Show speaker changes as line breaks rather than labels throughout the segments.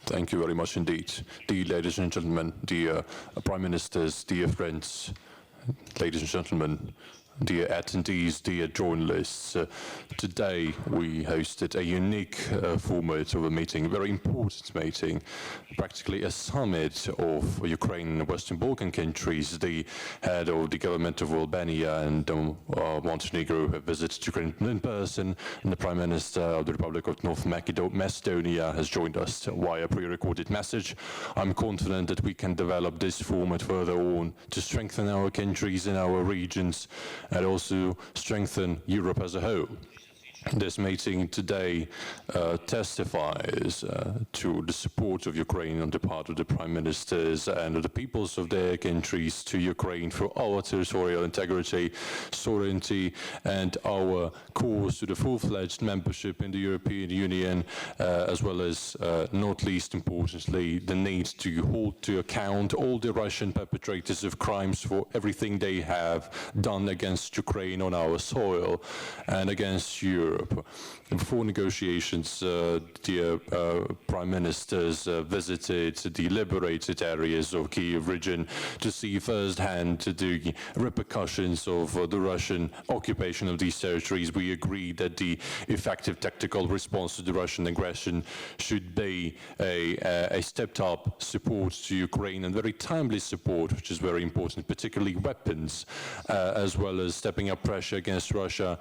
Thank you very much indeed. Dear ladies and gentlemen, dear Prime Ministers, dear friends, ladies and gentlemen, dear attendees, dear journalists, today we hosted a unique format of a meeting, a very important meeting, practically a summit of Ukraine and Western Balkan countries. The head of the government of Albania and Montenegro have visited Ukraine in person, and the Prime Minister of the Republic of North Macedonia has joined us via pre-recorded message. I'm confident that we can develop this format further on to strengthen our countries and our regions, and also strengthen Europe as a whole. This meeting today testifies to the support of Ukraine on the part of the Prime Ministers and of the peoples of their countries to Ukraine for our territorial integrity, sovereignty, and our course to the full-fledged membership in the European Union, as well as, not least importantly, the need to hold to account all the Russian perpetrators of crimes for everything they have done against Ukraine on our soil and against Europe. Before negotiations, dear Prime Ministers visited the liberated areas of Kiev region to see firsthand the repercussions of the Russian occupation of these territories. We agreed that the effective tactical response to the Russian aggression should be a stepped-up support to Ukraine, and very timely support, which is very important, particularly weapons, as well as stepping up pressure against Russia,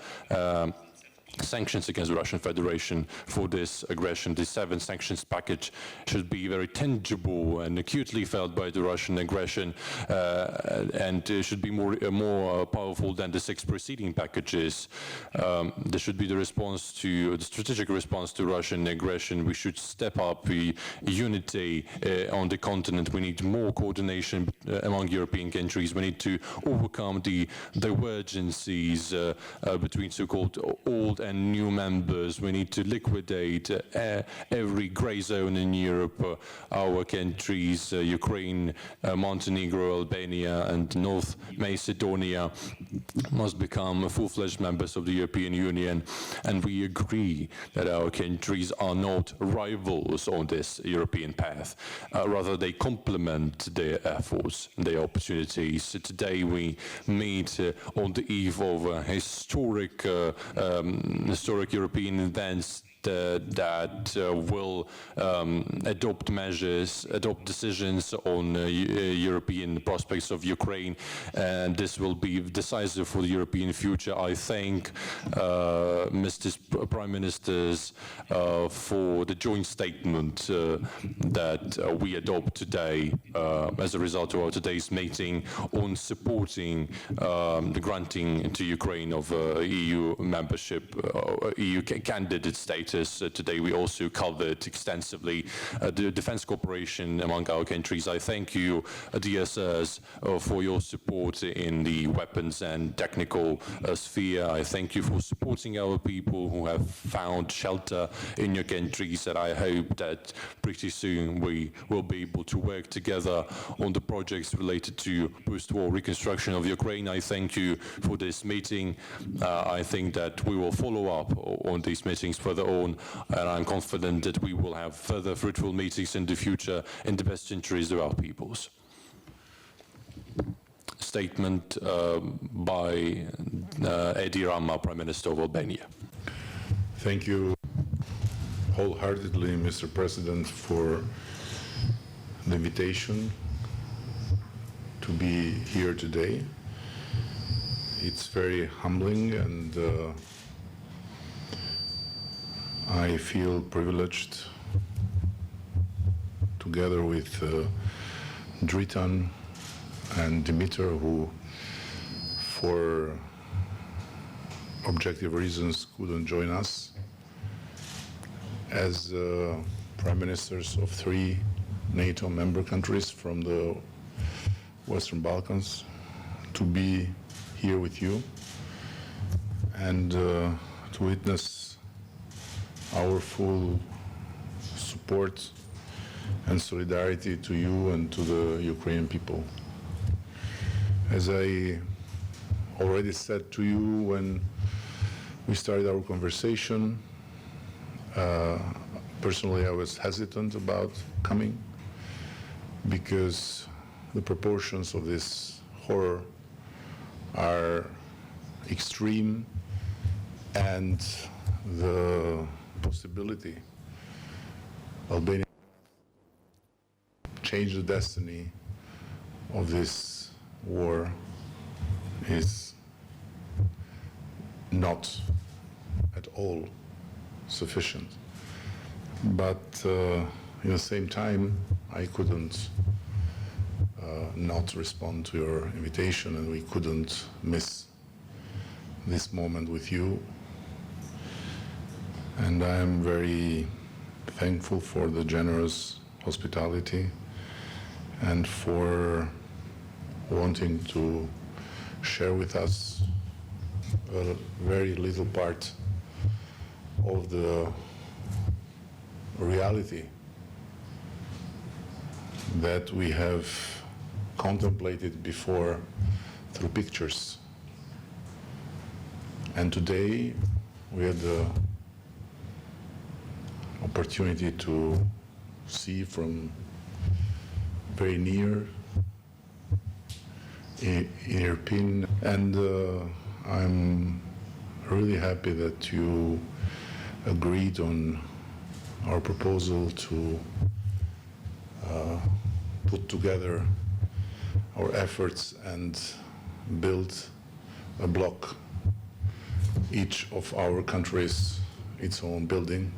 sanctions against the Russian Federation for this aggression. The 7th sanctions package should be very tangible and acutely felt by the Russian aggression, and should be more powerful than the 6 preceding packages. There should be the response to the strategic response to Russian aggression. We should step up the unity on the continent. We need more coordination among European countries. We need to overcome the divergences between so-called old and new members. We need to liquidate every gray zone in Europe. Our countries, Ukraine, Montenegro, Albania, and North Macedonia, must become full-fledged members of the European Union. And we agree that our countries are not rivals on this European path. Rather, they complement their efforts, their opportunities. Today we meet on the eve of historic European events that will adopt decisions on European prospects of Ukraine, and this will be decisive for the European future. I thank Mr. Prime Ministers for the joint statement that we adopt today as a result of our today's meeting on supporting the granting to Ukraine of EU membership, EU candidate status. Today we also covered extensively the defense cooperation among our countries. I thank you, dear sirs, for your support in the weapons and technical sphere. I thank you for supporting our people who have found shelter in your countries, and I hope that pretty soon we will be able to work together on the projects related to post-war reconstruction of Ukraine. I thank you for this meeting. I think that we will follow up on these meetings further on, and I'm confident that we will have further fruitful meetings in the future in the best interest of our peoples. Statement by Edi Rama, Prime Minister of Albania.
Thank you wholeheartedly, Mr. President, for the invitation to be here today. It's very humbling, and I feel privileged, together with Dritan and Dimitar, who for objective reasons couldn't join us, as Prime Ministers of 3 NATO member countries from the Western Balkans, to be here with you and to witness our full support and solidarity to you and to the Ukrainian people. As I already said to you when we started our conversation, Personally, I was hesitant about coming because the proportions of this horror are extreme, and the possibility Albania change the destiny of this war is not at all sufficient. But in the same time, I couldn't not respond to your invitation, and we couldn't miss this moment with you. And I am very thankful for the generous hospitality and for wanting to share with us a very little part of the reality that we have contemplated before through pictures. And today we had the opportunity to see from very near in Irpin, and I'm really happy that you agreed on our proposal to put together our efforts and build a block, each of our countries its own building,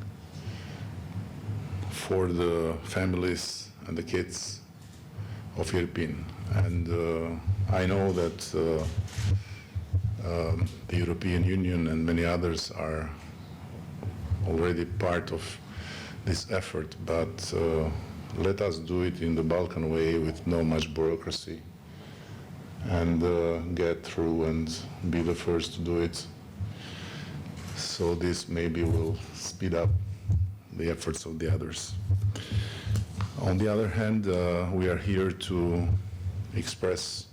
for the families and the kids of Irpin. And I know that the European Union and many others are already part of this effort, but let us do it in the Balkan way with no much bureaucracy, and get through and be the first to do it. So this maybe will speed up the efforts of the others. On the other hand, we are here to express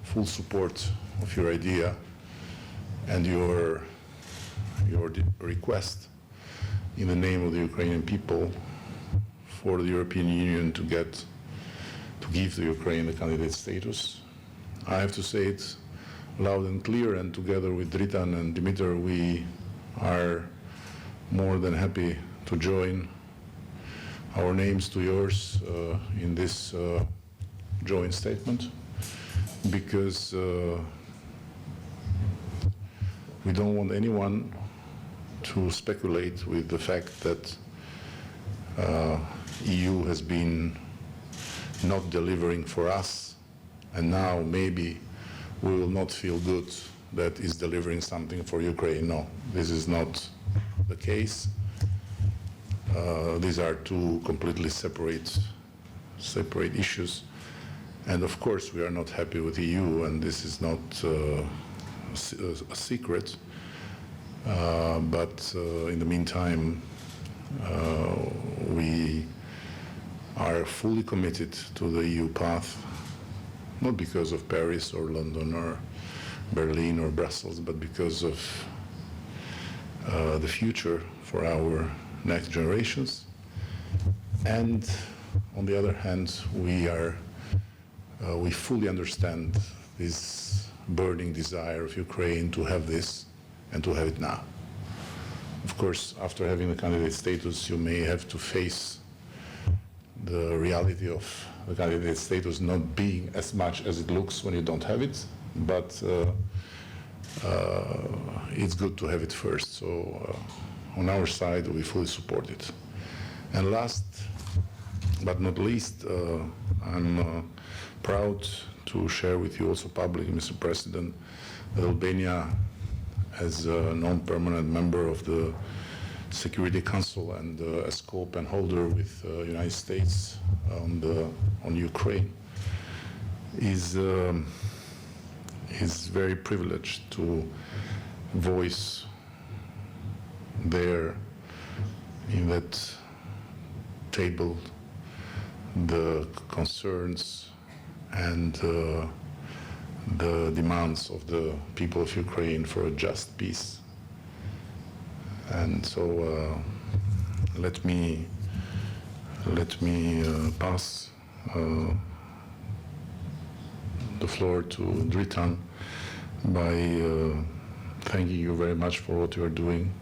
full support of your idea and your request in the name of the Ukrainian people for the European Union to give to Ukraine the candidate status. I have to say it loud and clear, and together with Dritan and Dimitar, we are more than happy to join our names to yours in this joint statement, because we don't want anyone to speculate with the fact that EU has been not delivering for us, and now maybe we will not feel good that is delivering something for Ukraine. No, this is not the case. These are two completely separate issues. And of course, we are not happy with EU, and this is not a secret. But in the meantime, we are fully committed to the EU path, not because of Paris or London or Berlin or Brussels, but because of the future for our next generations. And on the other hand, we fully understand this burning desire of Ukraine to have this and to have it now. Of course, after having the candidate status, you may have to face the reality of the candidate status not being as much as it looks when you don't have it, but it's good to have it first. So on our side, we fully support it. And last but not least, I'm proud to share with you also publicly, Mr. President, that Albania, as a non-permanent member of the Security Council and as co-pen holder with the United States on Ukraine, is very privileged to voice there in that table the concerns and the demands of the people of Ukraine for a just peace. And so let me pass the floor to Dritan by thanking you very much for what you are doing,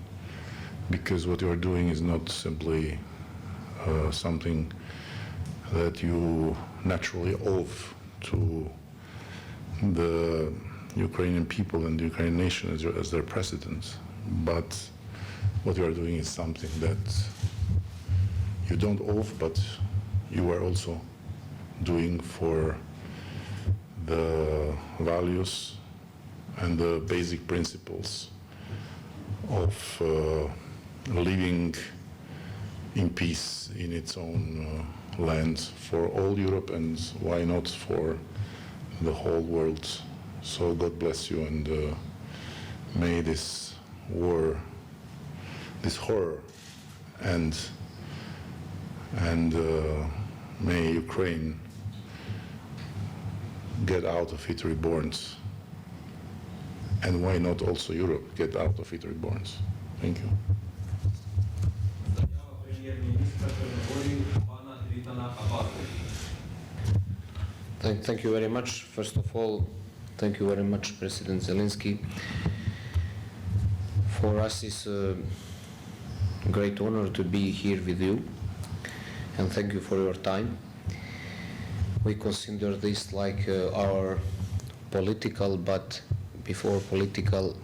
because what you are doing is not simply something that you naturally owe to the Ukrainian people and the Ukrainian nation as their president, but what you are doing is something that you don't owe, but you are also doing for the values and the basic principles of living in peace in its own land for all Europe, and why not for the whole world. So God bless you, and may this war, this horror end, and may Ukraine get out of it reborn, and why not also Europe get out of it reborn. Thank you.
Thank you very much. First of all, thank you very much, President Zelensky. For us, it's a great honor to be here with you, and thank you for your time. We consider this like our political, but before political,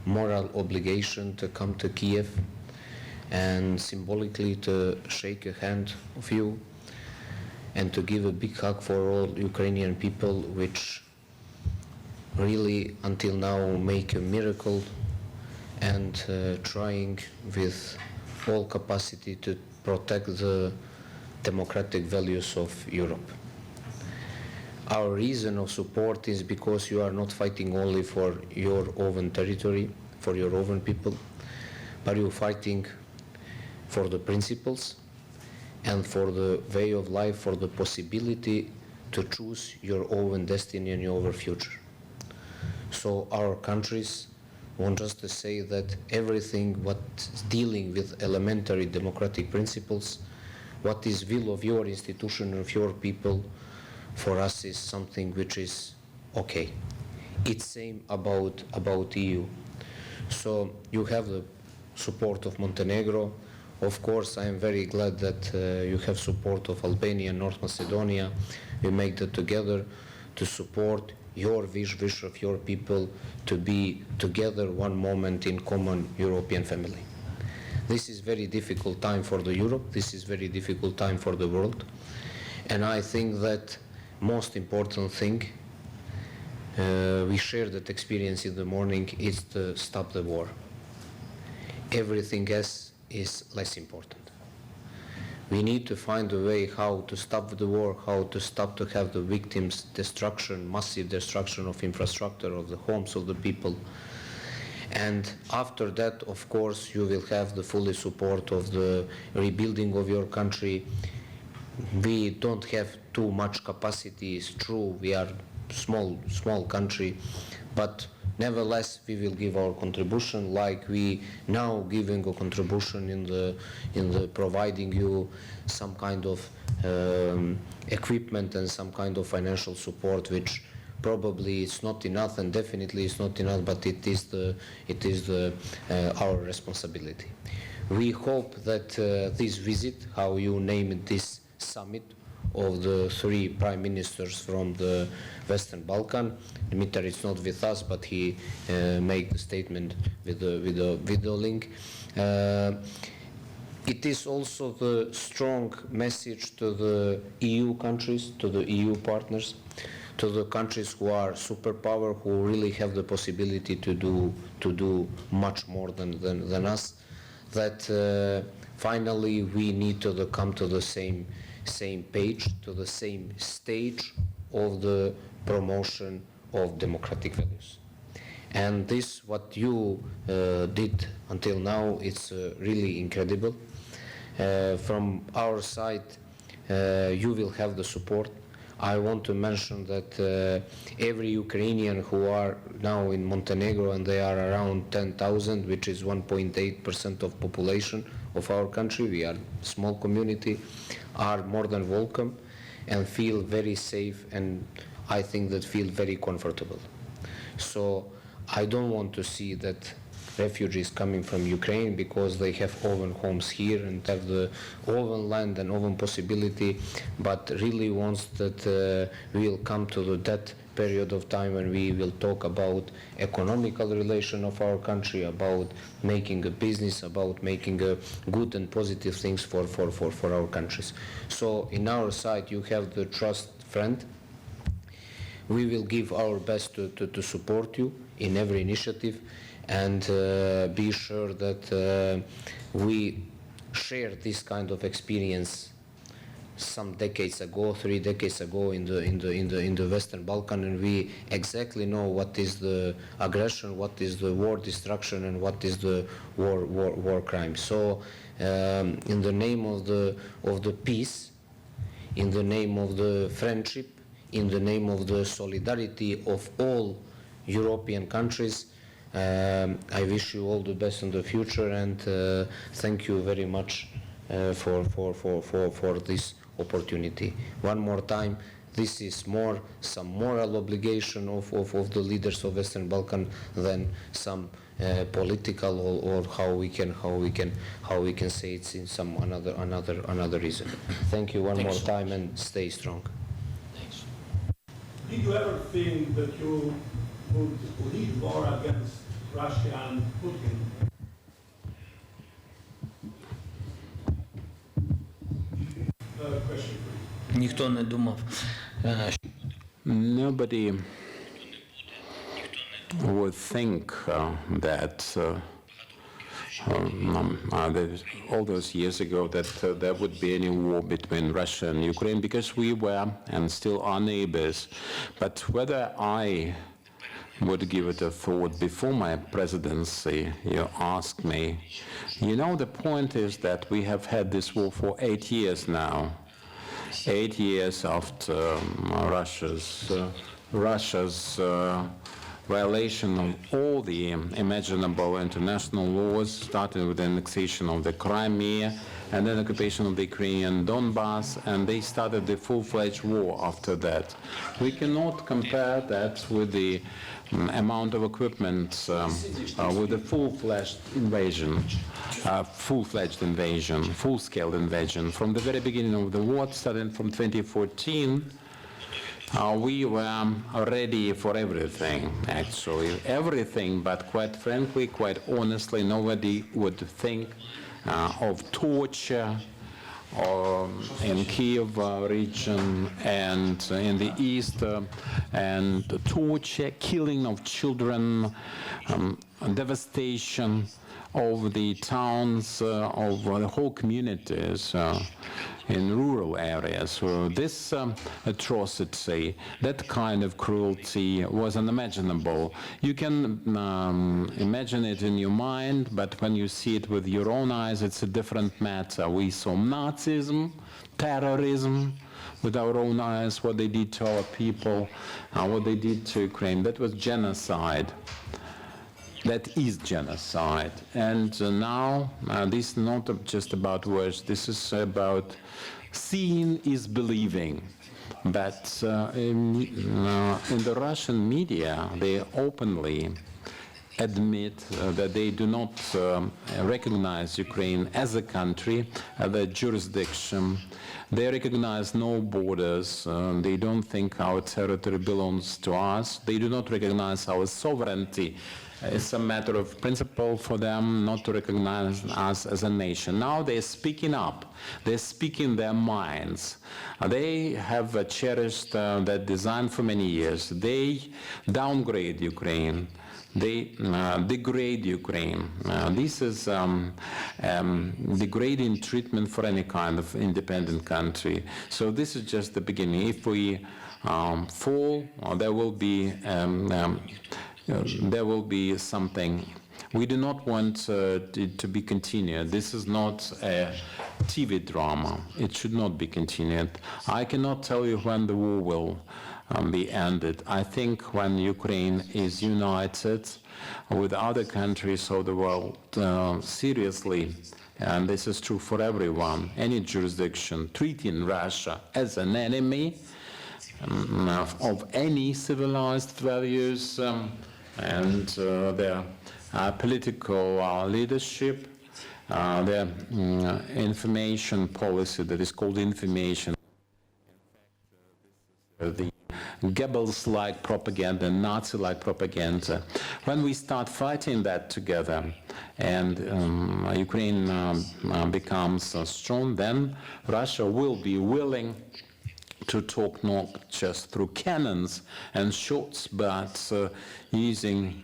moral obligation to come to Kiev and symbolically to shake a hand of you and to give a big hug for all Ukrainian people, which really until now make a miracle and trying with all capacity to protect the democratic values of Europe. Our reason of support is because you are not fighting only for your own territory, for your own people, but you're fighting for the principles and for the way of life, for the possibility to choose your own destiny and your own future. So our countries want us to say that everything what's dealing with elementary democratic principles, what is will of your institution, of your people, for us is something which is okay. It's same about EU. So you have the support of Montenegro. Of course, I am very glad that you have support of Albania and North Macedonia. We make that together to support your wish of your people to be together one moment in common European family. This is very difficult time for the Europe. This is very difficult time for the world. And I think that most important thing, we shared that experience in the morning, is to stop the war. Everything else is less important. We need to find a way how to stop the war, how to stop to have the victims' destruction, massive destruction of infrastructure, of the homes of the people. And after that, of course, you will have the full support of the rebuilding of your country. We don't have too much capacity, it's true, we are small country, but nevertheless we will give our contribution, like we now giving a contribution in the providing you some kind of equipment and some kind of financial support, which probably it's not enough, and definitely it's not enough, but it is our responsibility. We hope that this visit, how you name it, this summit of the three prime ministers from the Western Balkan. Dimitar is not with us, but he made the statement with the video link. It is also the strong message to the EU countries, to the EU partners, to the countries who are superpower, who really have the possibility to do much more than us, that finally we need to come to the same page, to the same stage of the promotion of democratic values. And this, what you did until now, it's really incredible. From our side, you will have the support. I want to mention that every Ukrainian who are now in Montenegro, and they are around 10,000, which is 1.8% of population of our country, we are a small community, are more than welcome and feel very safe, and I think that feel very comfortable. So I don't want to see that refugees coming from Ukraine because they have own homes here and have the own land and own possibility, but really wants that we will come to that period of time when we will talk about economical relation of our country, about making a business, about making a good and positive things for our countries. So in our side you have the trust friend. We will give our best to support you in every initiative, and be sure that we share this kind of experience some decades ago, 3 decades ago in the Western Balkan, and we exactly know what is the aggression, what is the war destruction, and what is the war crime. So in the name of the peace, in the name of the friendship, in the name of the solidarity of all European countries, I wish you all the best in the future, and thank you very much for this opportunity. One more time, this is some moral obligation of the leaders of Western Balkan than some political or how we can say it's in some another reason. Thank you one more time, and stay strong.
Did you ever think that you would lead war against Russia and Putin? Question for you.
Ніхто не думав.
Nobody would think that all those years ago that there would be any war between Russia and Ukraine, because we were and still are neighbors. But whether I would give it a thought before my presidency, you asked me. You know, the point is that we have had this war for 8 years now. 8 years after Russia's violation of all the imaginable international laws, starting with the annexation of the Crimea and then occupation of the Ukrainian Donbass, and they started the full-fledged war after that. We cannot compare that with the amount of equipment with the full-fledged invasion, full-scale invasion. From the very beginning of the war, starting from 2014, we were ready for everything, actually. Everything, but quite frankly, quite honestly, nobody would think of torture in Kiev region and in the east, and torture, killing of children, devastation of the towns, of the whole communities in rural areas. So this atrocity, that kind of cruelty was unimaginable. You can imagine it in your mind, but when you see it with your own eyes, it's a different matter. We saw Nazism, terrorism, with our own eyes, what they did to our people, what they did to Ukraine. That was genocide. That is genocide. And now, this is not just about words, this is about seeing is believing. But in the Russian media, they openly admit that they do not recognize Ukraine as a country, as a jurisdiction. They recognize no borders. They don't think our territory belongs to us. They do not recognize our sovereignty. It's a matter of principle for them not to recognize us as a nation. Now they're speaking up. They're speaking their minds. They have cherished that design for many years. They downgrade Ukraine. They degrade Ukraine. This is degrading treatment for any kind of independent country. So this is just the beginning. If we fall, there will be something We do not want it to be continued. This is not a TV drama. It should not be continued. I cannot tell you when the war will be ended. I think when Ukraine is united with other countries of the world seriously, and this is true for everyone, any jurisdiction treating Russia as an enemy of any civilized values and their political leadership, their information policy that is called information. The Goebbels-like propaganda, Nazi-like propaganda. When we start fighting that together and Ukraine becomes strong, then Russia will be willing to talk not just through cannons and shots, but using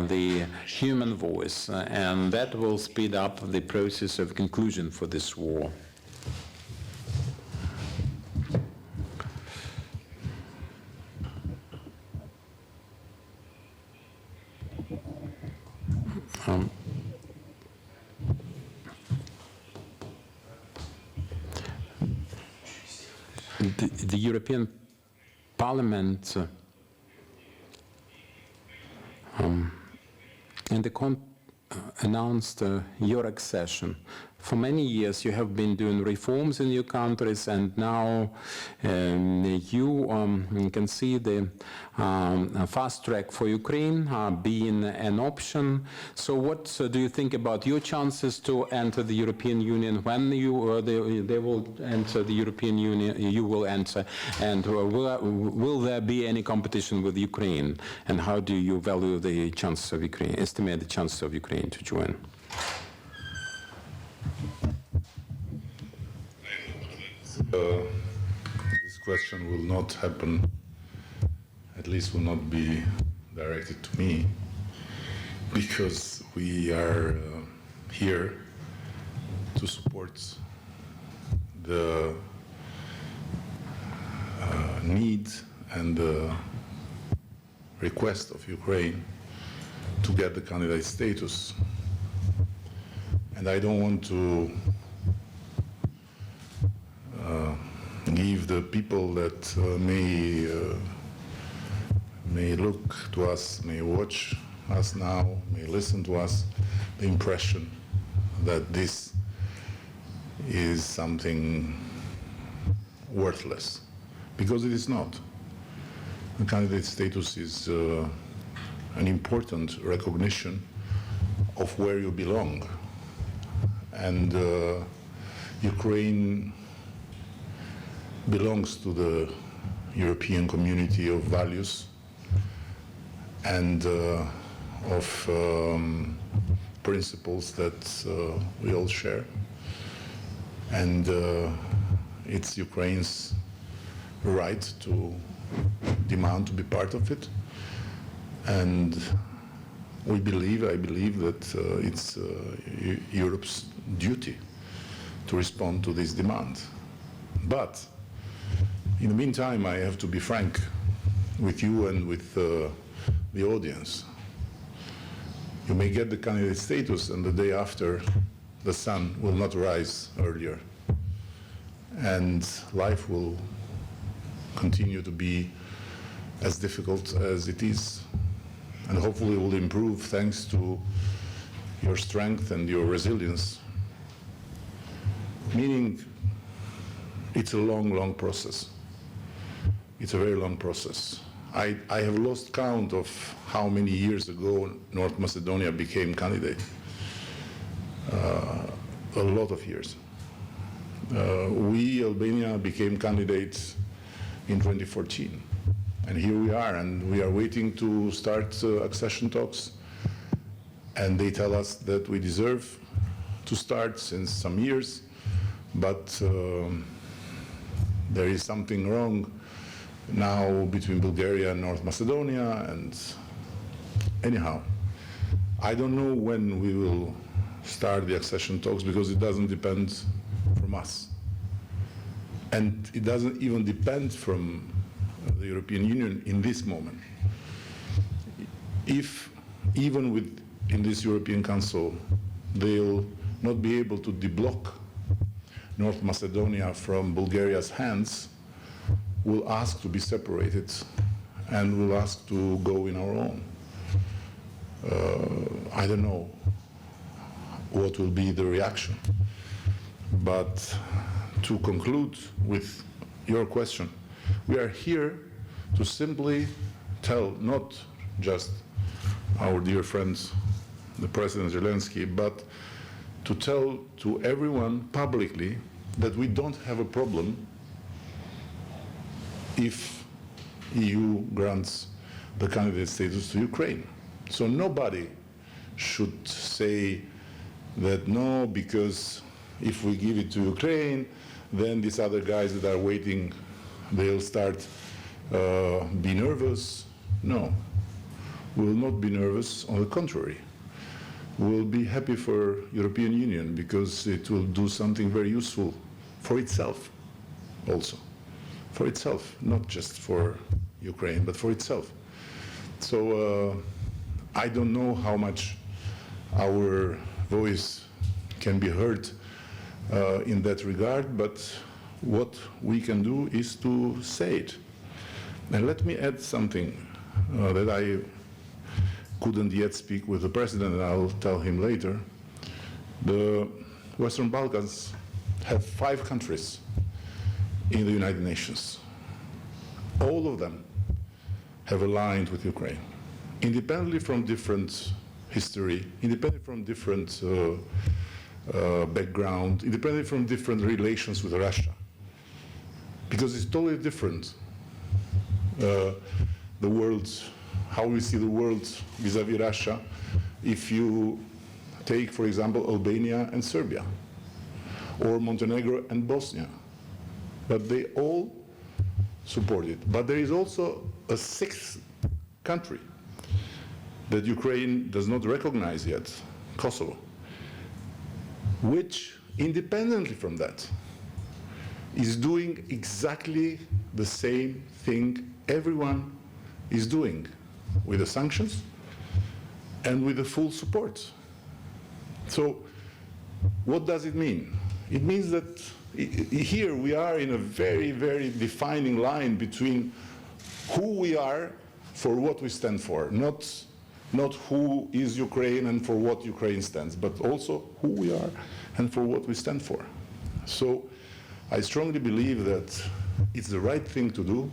the human voice, and that will speed up the process of conclusion for this war. The European Parliament announced your accession. For many years you have been doing reforms in your countries, and now you can see the fast track for Ukraine being an option. So what do you think about your chances to enter the European Union? When they will enter the European Union, you will enter, and will there be any competition with Ukraine? And how do you value the chances of Ukraine, estimate the chances of Ukraine to join?
This question will not happen, at least will not be directed to me, because we are here to support the need and the request of Ukraine to get the candidate status. And I don't want to give the people that may look to us, may watch us now, may listen to us, the impression that this is something worthless, because it is not. The candidate status is an important recognition of where you belong. And Ukraine belongs to the European community of values and of principles that we all share. And it's Ukraine's right to demand to be part of it. And I believe that it's Europe's duty to respond to this demand. But in the meantime, I have to be frank with you and with the audience. You may get the candidate status, and the day after, the sun will not rise earlier. And life will continue to be as difficult as it is. And hopefully will improve thanks to your strength and your resilience. Meaning, it's a long, long process. It's a very long process. I have lost count of how many years ago North Macedonia became candidate. A lot of years. We, Albania, became candidates in 2014. And here we are, and we are waiting to start accession talks. And they tell us that we deserve to start since some years, but there is something wrong now between Bulgaria and North Macedonia, and anyhow, I don't know when we will start the accession talks, because it doesn't depend from us. And it doesn't even depend from the European Union in this moment. If, even with in this European Council, they'll not be able to deblock North Macedonia from Bulgaria's hands, will ask to be separated and will ask to go in our own. I don't know what will be the reaction. But to conclude with your question, we are here to simply tell not just our dear friends, the President Zelensky, but to tell to everyone publicly that we don't have a problem if EU grants the candidate status to Ukraine. So nobody should say that no, because if we give it to Ukraine, then these other guys that are waiting, they'll start be nervous. No, we will not be nervous. On the contrary, we will be happy for European Union because it will do something very useful for itself also. For itself, not just for Ukraine, but for itself. So I don't know how much our voice can be heard in that regard, but what we can do is to say it. And let me add something that I couldn't yet speak with the President, and I'll tell him later. The Western Balkans have 5 countries in the United Nations. All of them have aligned with Ukraine, independently from different history, independently from different background, independently from different relations with Russia. Because it's totally different, the world, how we see the world vis-à-vis Russia, if you take, for example, Albania and Serbia, or Montenegro and Bosnia. But they all support it. But there is also a 6th country that Ukraine does not recognize yet, Kosovo, which, independently from that, is doing exactly the same thing everyone is doing, with the sanctions and with the full support. So what does it mean? It means that here we are in a very, very defining line between who we are for what we stand for, not who is Ukraine and for what Ukraine stands, but also who we are and for what we stand for. So I strongly believe that it's the right thing to do.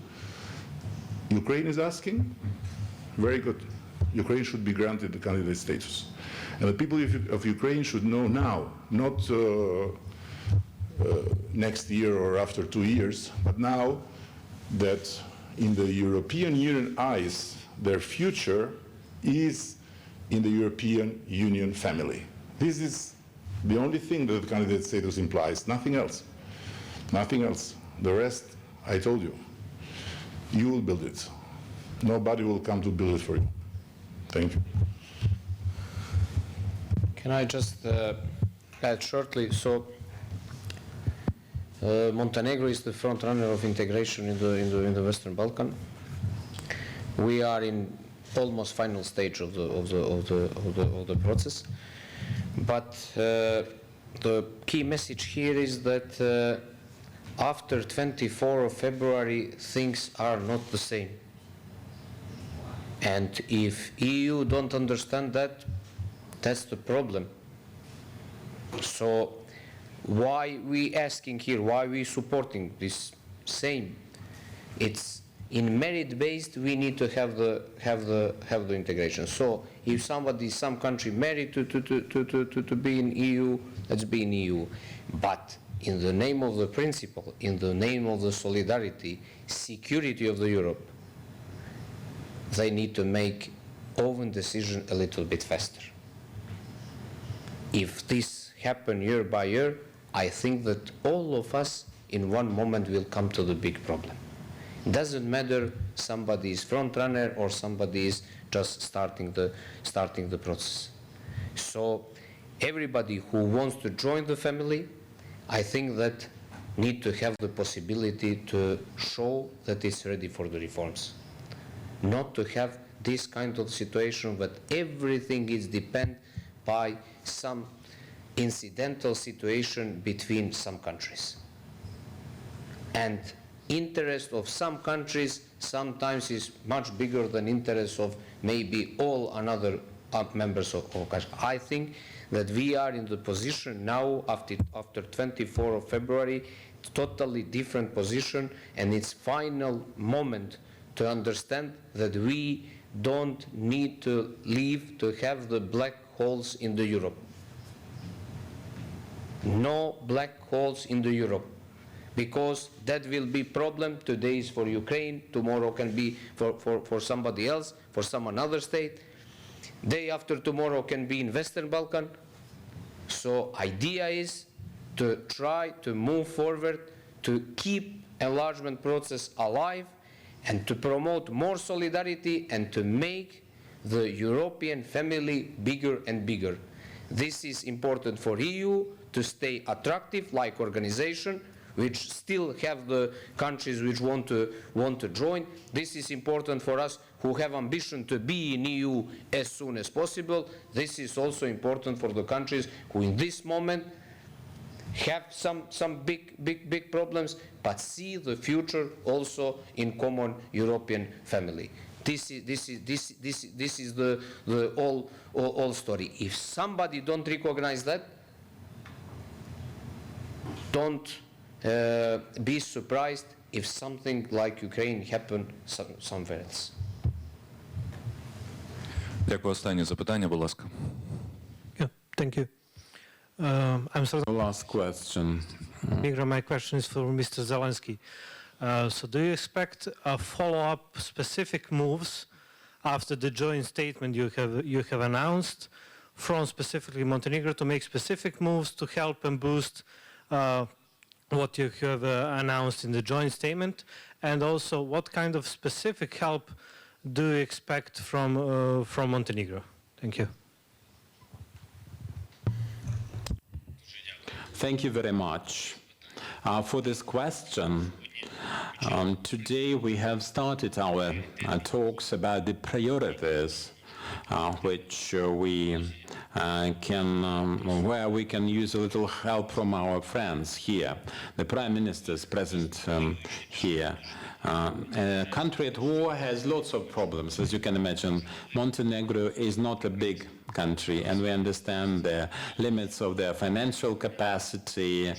Ukraine is asking, very good. Ukraine should be granted the candidate status. And the people of Ukraine should know now, not next year or after 2 years, but now that in the European Union eyes, their future is in the European Union family. This is the only thing that the candidate status implies, nothing else. Nothing else. The rest, I told you, you will build it. Nobody will come to build it for you. Thank you.
Can I just add shortly? So Montenegro is the front runner of integration in the Western Balkan. We are in almost final stage of the process, but the key message here is that after 24 of February things are not the same, and if EU don't understand that, that's the problem. So why we asking here, why we supporting this same? It's in merit based. We need to have the integration. So if some country merit to be in EU, let's be in EU. But in the name of the principle, in the name of the solidarity, security of the Europe, they need to make own decision a little bit faster. If this happen year by year, I think that all of us in one moment will come to the big problem. It doesn't matter somebody is front runner or somebody is just starting the process. So everybody who wants to join the family, I think that need to have the possibility to show that it's ready for the reforms. Not to have this kind of situation that everything is depend by some incidental situation between some countries. And interest of some countries sometimes is much bigger than interest of maybe all another members of countries. I think that we are in the position now after 24 of February, totally different position, and it's final moment to understand that we don't need to leave to have the black holes in the Europe. No black holes in the Europe, because that will be problem. Today is for Ukraine, tomorrow can be for somebody else, for some another state. Day after tomorrow can be in Western Balkan. So idea is to try to move forward, to keep enlargement process alive, and to promote more solidarity and to make the European family bigger and bigger. This is important for EU to stay attractive like organization, which still have the countries which want to join. This is important for us who have ambition to be in EU as soon as possible. This is also important for the countries who in this moment have some big problems, but see the future also in common European family. This is the all story. If somebody don't recognize that, don't be surprised if something like Ukraine happen somewhere else.
Дякую. Останнє запитання, будь ласка.
Yeah, thank you. I'm sorry,
Last question.
my question is for Mr. Zelensky. So do you expect a follow-up specific moves after the joint statement you have announced from specifically Montenegro to make specific moves to help and boost what you have announced in the joint statement? And also, what kind of specific help do you expect from Montenegro? Thank you.
Thank you very much for this question. Today we have started our talks about the priorities which we where we can use a little help from our friends here. The Prime Minister is present here. A country at war has lots of problems, as you can imagine. Montenegro is not a big country, and we understand the limits of their financial capacity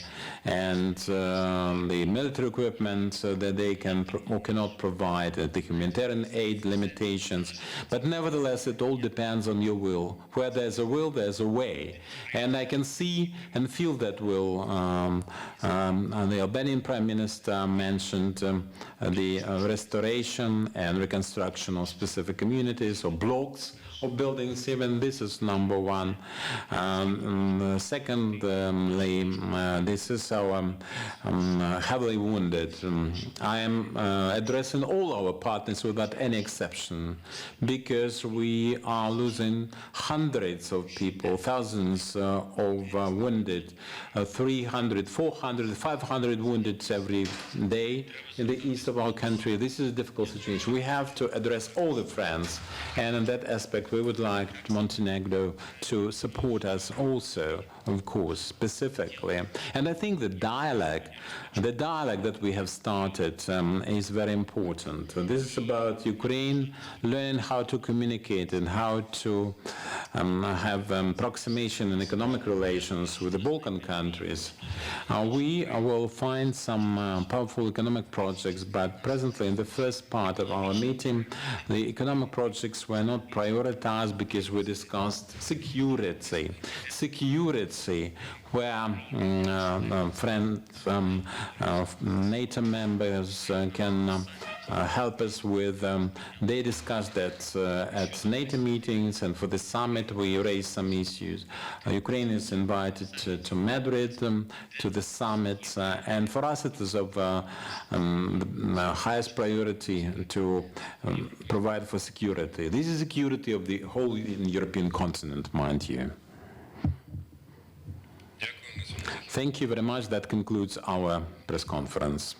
and the military equipment that they can or cannot provide, the humanitarian aid limitations. But nevertheless, it all depends on your will. Where there's a will, there's a way. And I can see and feel that will. The Albanian Prime Minister mentioned the restoration and reconstruction of specific communities or blocks of buildings. Even this is number one. Secondly, this is our heavily wounded. I am addressing all our partners without any exception, because we are losing hundreds of people, thousands of wounded, 300, 400, 500 wounded every day in the east of our country. This is a difficult situation. We have to address all the friends, and in that aspect we would like Montenegro to support us also, of course, specifically. And I think the dialogue that we have started is very important. This is about Ukraine learning how to communicate and how to have approximation in economic relations with the Balkan countries. We will find some powerful economic projects, but presently in the first part of our meeting, the economic projects were not prioritized because we discussed security, where NATO members can help us with. They discussed that at NATO meetings, and for the summit we raised some issues. Ukraine is invited to Madrid to the summit, and for us it is of highest priority to provide for security. This is security of the whole European continent, mind you. Thank you very much. That concludes our press conference.